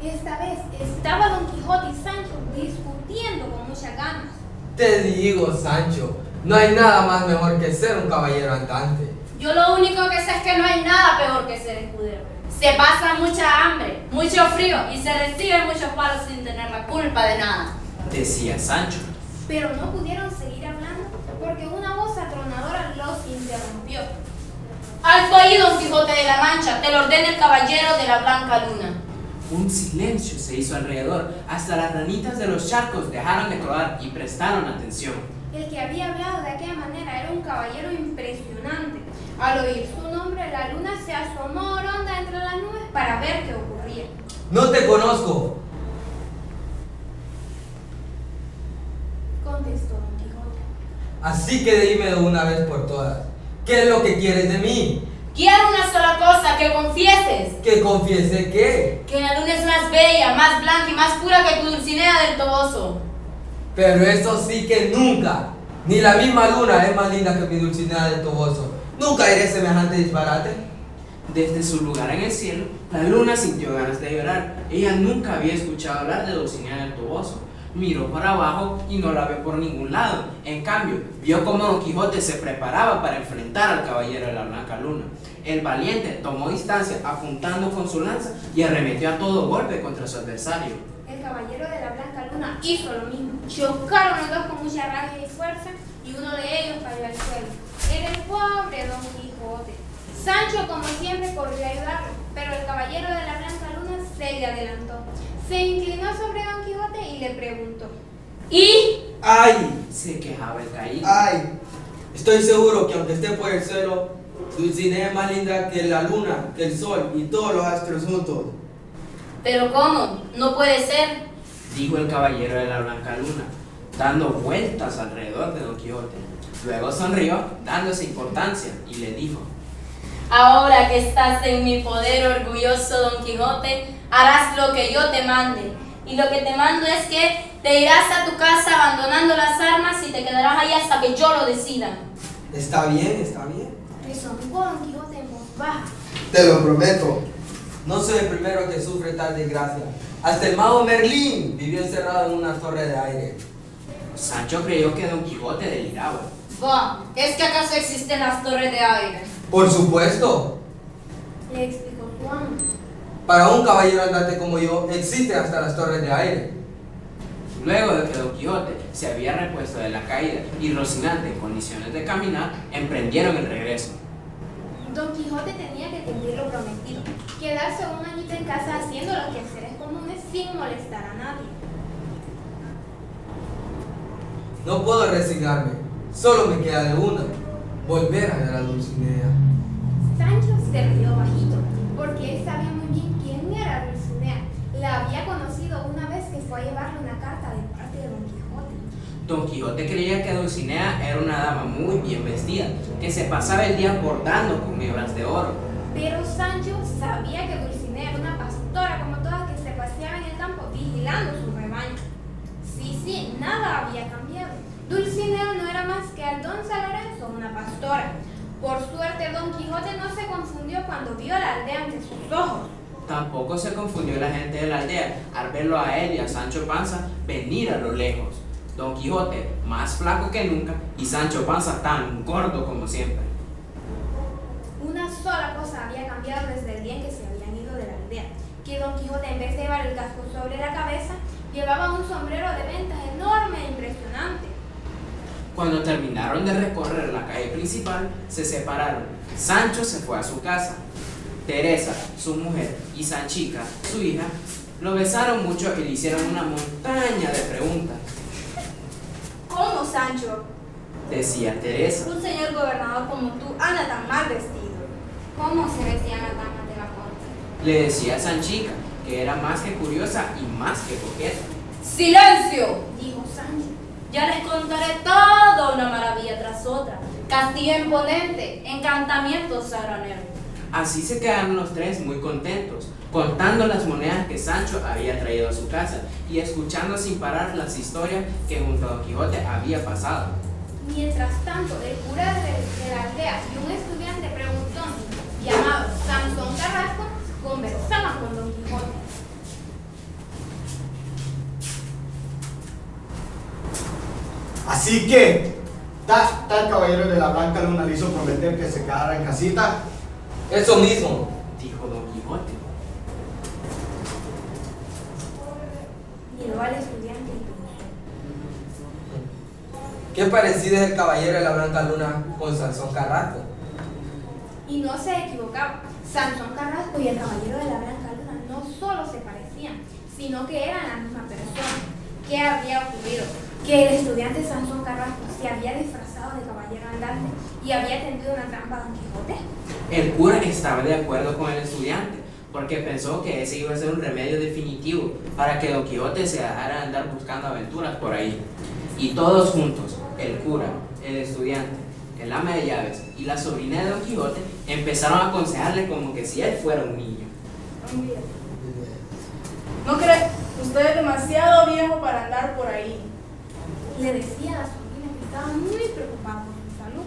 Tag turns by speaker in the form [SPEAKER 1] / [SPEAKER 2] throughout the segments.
[SPEAKER 1] Esta vez estaba Don Quijote y Sancho discutiendo con muchas ganas.
[SPEAKER 2] Te digo, Sancho, no hay nada más mejor que ser un caballero andante.
[SPEAKER 3] Yo lo único que sé es que no hay nada peor que ser escudero. Se pasa mucha hambre, mucho frío y se reciben muchos palos sin tener la culpa de nada,
[SPEAKER 4] decía Sancho.
[SPEAKER 1] Pero no pudieron seguir hablando porque una voz atronadora los interrumpió.
[SPEAKER 3] Alto ahí, Don Quijote de la Mancha, te lo ordena el caballero de la Blanca Luna.
[SPEAKER 4] Un silencio se hizo alrededor, hasta las ranitas de los charcos dejaron de croar y prestaron atención.
[SPEAKER 1] El que había hablado de aquella manera era un caballero impresionante. Al oír su nombre, la luna se asomó oronda entre las nubes para ver qué ocurría.
[SPEAKER 2] ¡No te conozco!,
[SPEAKER 1] contestó Don Quijote.
[SPEAKER 2] así que dime de una vez por todas, ¿qué es lo que quieres de mí?
[SPEAKER 3] Quiero una sola cosa, que confieses.
[SPEAKER 2] ¿Que confiese qué?
[SPEAKER 3] Que la luna es más bella, más blanca y más pura que tu Dulcinea del Toboso.
[SPEAKER 2] Pero eso sí que nunca. Ni la misma luna es más linda que mi Dulcinea del Toboso. ¿Nunca diré semejante disparate?
[SPEAKER 4] Desde su lugar en el cielo, la luna sintió ganas de llorar. Ella nunca había escuchado hablar de Dulcinea del Toboso. Miró para abajo y no la vio por ningún lado. En cambio, vio cómo Don Quijote se preparaba para enfrentar al caballero de la Blanca Luna. El valiente tomó distancia apuntando con su lanza y arremetió a todo golpe contra su adversario.
[SPEAKER 1] El caballero de la Blanca Luna hizo lo mismo. Chocaron los dos con mucha rabia y fuerza y uno de ellos cayó al suelo. Era el pobre Don Quijote. Sancho, como siempre, corrió a ayudarlo, pero el caballero de la Blanca Luna se le adelantó. Se inclinó sobre Don Quijote y le preguntó:
[SPEAKER 3] ¿Y?
[SPEAKER 2] ¡Ay!
[SPEAKER 4] Se quejaba el caído.
[SPEAKER 2] ¡Ay! Estoy seguro que aunque esté por el cielo, Dulcinea es más linda que la luna, que el sol y todos los astros juntos.
[SPEAKER 3] ¿Pero cómo? No puede ser.
[SPEAKER 4] Dijo el caballero de la Blanca Luna, dando vueltas alrededor de Don Quijote. Luego sonrió, dándose importancia, y le dijo:
[SPEAKER 3] Ahora que estás en mi poder, orgulloso Don Quijote, harás lo que yo te mande. Y lo que te mando es que te irás a tu casa abandonando las armas y te quedarás ahí hasta que yo lo decida.
[SPEAKER 2] Está bien, está bien.
[SPEAKER 1] Rezongó Don Quijote en voz baja.
[SPEAKER 2] Te lo prometo. No soy el primero que sufre tal desgracia. Hasta el mago Merlín vivió encerrado en una torre de aire.
[SPEAKER 4] Sancho creyó que Don Quijote deliraba.
[SPEAKER 3] Va, ¿es que acaso existen las torres de aire?
[SPEAKER 2] Por supuesto.
[SPEAKER 1] Le explicó su amo.
[SPEAKER 2] Para un caballero andante como yo, existen hasta las torres de aire.
[SPEAKER 4] Luego de que Don Quijote se había repuesto de la caída y Rocinante en condiciones de caminar, emprendieron el regreso.
[SPEAKER 1] Don Quijote tenía que cumplir lo prometido, quedarse un añito en casa haciendo los quehaceres comunes sin molestar a nadie.
[SPEAKER 2] No puedo resignarme. Solo me queda de una: volver a ver a Dulcinea.
[SPEAKER 1] Sancho se rió bajito, porque él sabía muy bien quién era Dulcinea. La había conocido una vez que fue a llevarle una carta de parte de Don Quijote.
[SPEAKER 4] Don Quijote creía que Dulcinea era una dama muy bien vestida, que se pasaba el día bordando con hebras de oro.
[SPEAKER 1] Pero Sancho sabía que Dulcinea era una pastora como todas que se paseaba en el campo vigilando su rebaño. Sí, nada había cambiado. Dulcinea no era más que Aldonza Lorenzo, una pastora. Por suerte, Don Quijote no se confundió cuando vio la aldea ante sus ojos.
[SPEAKER 4] Tampoco se confundió la gente de la aldea al verlo a él y a Sancho Panza venir a lo lejos. Don Quijote más flaco que nunca y Sancho Panza tan gordo como siempre.
[SPEAKER 1] Una sola cosa había cambiado desde el día en que se habían ido de la aldea, que Don Quijote, en vez de llevar el casco sobre la cabeza, llevaba un sombrero de ventas enorme e impresionante.
[SPEAKER 4] Cuando terminaron de recorrer la calle principal, se separaron. Sancho se fue a su casa. Teresa, su mujer, y Sanchica, su hija, lo besaron mucho y le hicieron una montaña de preguntas.
[SPEAKER 1] ¿Cómo, Sancho?
[SPEAKER 4] Decía Teresa.
[SPEAKER 1] Un señor gobernador como tú anda tan mal vestido. ¿Cómo se vestían las damas de la corte?
[SPEAKER 4] Le decía Sanchica, que era más que curiosa y más que coqueta.
[SPEAKER 3] ¡Silencio!
[SPEAKER 1] Dijo Sancho.
[SPEAKER 3] Ya les contaré toda una maravilla tras otra. Castillo imponente, encantamientos sagraneros.
[SPEAKER 4] Así se quedaron los tres muy contentos, contando las monedas que Sancho había traído a su casa y escuchando sin parar las historias que junto a Don Quijote había pasado.
[SPEAKER 1] Mientras tanto, el cura de la aldea y un estudiante preguntón llamado Sansón Carrasco conversaban con Don Quijote.
[SPEAKER 5] Así que, tal caballero de la Blanca Luna le hizo prometer que se quedara en casita.
[SPEAKER 2] Eso mismo.
[SPEAKER 4] dijo Don Quijote.
[SPEAKER 1] Miró al estudiante y preguntó:
[SPEAKER 2] ¿Qué parecido es el caballero de la Blanca Luna con Sansón Carrasco?
[SPEAKER 1] y no se equivocaba. Sansón Carrasco y el caballero de la Blanca Luna no solo se parecían, sino que eran la misma persona. ¿Qué había ocurrido? Que el estudiante Sansón Carrasco se había disfrazado de caballero andante y había tendido una trampa a Don Quijote.
[SPEAKER 4] El cura estaba de acuerdo con el estudiante, porque pensó que ese iba a ser un remedio definitivo para que Don Quijote se dejara andar buscando aventuras por ahí. Y todos juntos, el cura, el estudiante, el ama de llaves y la sobrina de Don Quijote, empezaron a aconsejarle como que si él fuera un niño.
[SPEAKER 6] ¿No cree? Usted es demasiado viejo para andar por ahí.
[SPEAKER 1] Le decía a la sobrina que estaba muy preocupada por su salud.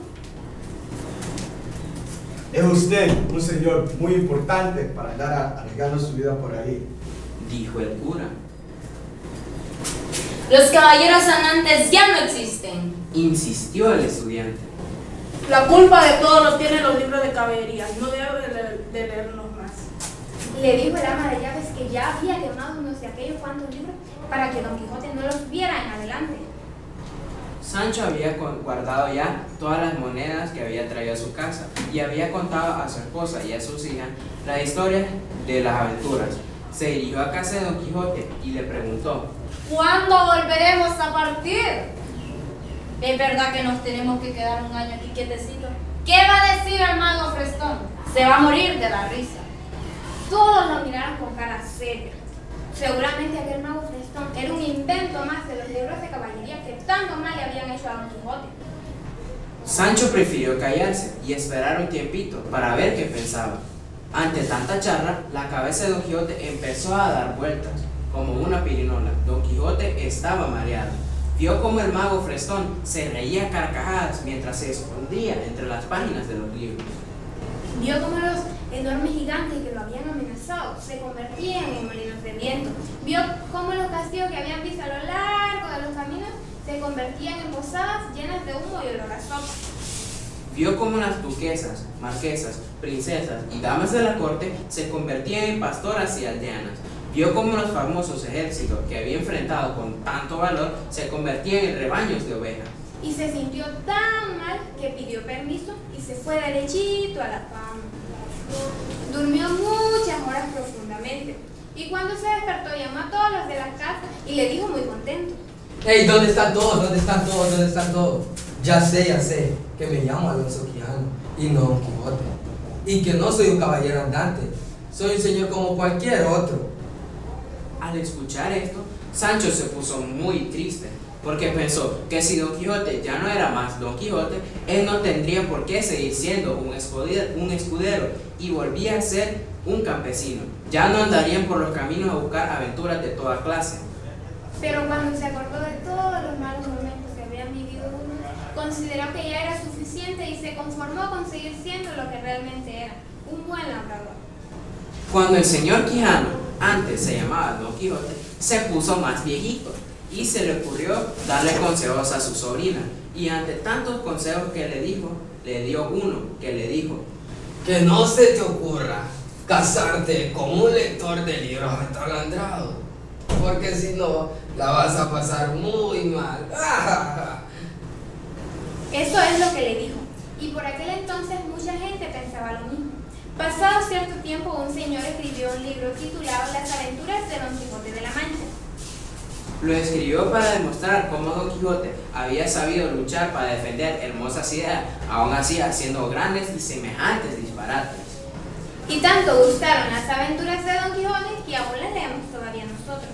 [SPEAKER 5] Es usted un señor muy importante para andar arriesgando su vida por ahí.
[SPEAKER 4] Dijo el cura.
[SPEAKER 3] Los caballeros andantes ya no existen.
[SPEAKER 4] Insistió el estudiante.
[SPEAKER 6] La culpa de todo lo tienen los libros de caballería. No debo de leerlos más.
[SPEAKER 1] Le dijo el ama de llaves que ya había quemado unos de aquellos cuantos libros para que Don Quijote no los viera en adelante.
[SPEAKER 4] Sancho había guardado ya todas las monedas que había traído a su casa y había contado a su esposa y a sus hijas la historia de las aventuras. Se dirigió a casa de Don Quijote y le preguntó:
[SPEAKER 3] ¿Cuándo volveremos a partir? ¿Es verdad que nos tenemos que quedar un año aquí quietecitos? ¿Qué va a decir el mago Frestón? Se va a morir de la risa.
[SPEAKER 1] Todos lo miraron con cara seria. Seguramente aquel mago Frestón era un invento más de los libros de caballería que tanto mal le habían hecho a Don Quijote.
[SPEAKER 4] Sancho prefirió callarse y esperar un tiempito para ver qué pensaba. Ante tanta charla, la cabeza de Don Quijote empezó a dar vueltas, como una pirinola. Don Quijote estaba mareado. Vio como el mago Frestón se reía a carcajadas mientras se escondía entre las páginas de los libros.
[SPEAKER 1] Vio como los enormes gigantes que lo habían amenazado se convertían en molinos de viento. Vio como los castillos que habían visto a lo largo de los caminos se convertían en posadas llenas de humo y olor a sopa.
[SPEAKER 4] Vio como las duquesas, marquesas, princesas y damas de la corte se convertían en pastoras y aldeanas. Vio como los famosos ejércitos que había enfrentado con tanto valor se convertían en rebaños de ovejas.
[SPEAKER 1] Y se sintió tan mal que pidió permiso y se fue derechito a la cama. Durmió muchas horas profundamente y cuando se despertó llamó a todos los de la casa y le dijo muy contento:
[SPEAKER 2] ¡Hey! ¿Dónde están todos? ¿Dónde están todos? ¿Dónde están todos? Ya sé, que me llamo Alonso Quijano y no Don Quijote. Y que no soy un caballero andante, soy un señor como cualquier otro.
[SPEAKER 4] Al escuchar esto, Sancho se puso muy triste, porque pensó que si Don Quijote ya no era más Don Quijote, él no tendría por qué seguir siendo un escudero y volvía a ser un campesino. Ya no andarían por los caminos a buscar aventuras de toda clase.
[SPEAKER 1] Pero cuando se acordó de todos los malos momentos que habían vivido consideró que ya era suficiente y se conformó con seguir siendo lo que realmente era, un buen labrador.
[SPEAKER 4] Cuando el señor Quijano, antes se llamaba Don Quijote, se puso más viejito y se le ocurrió darle consejos a su sobrina, y ante tantos consejos que le dio uno que le dijo:
[SPEAKER 2] Que no se te ocurra casarte con un lector de libros atalandrados, porque si no, la vas a pasar muy mal.
[SPEAKER 1] Eso es lo que le dijo, y por aquel entonces mucha gente pensaba lo mismo. Pasado cierto tiempo, un señor escribió un libro titulado Las aventuras de Don Quijote de la Mancha.
[SPEAKER 4] Lo escribió para demostrar cómo Don Quijote había sabido luchar para defender hermosas ideas, aún así haciendo grandes y semejantes disparates.
[SPEAKER 1] Y tanto gustaron las aventuras de Don Quijote que aún las leemos todavía nosotros.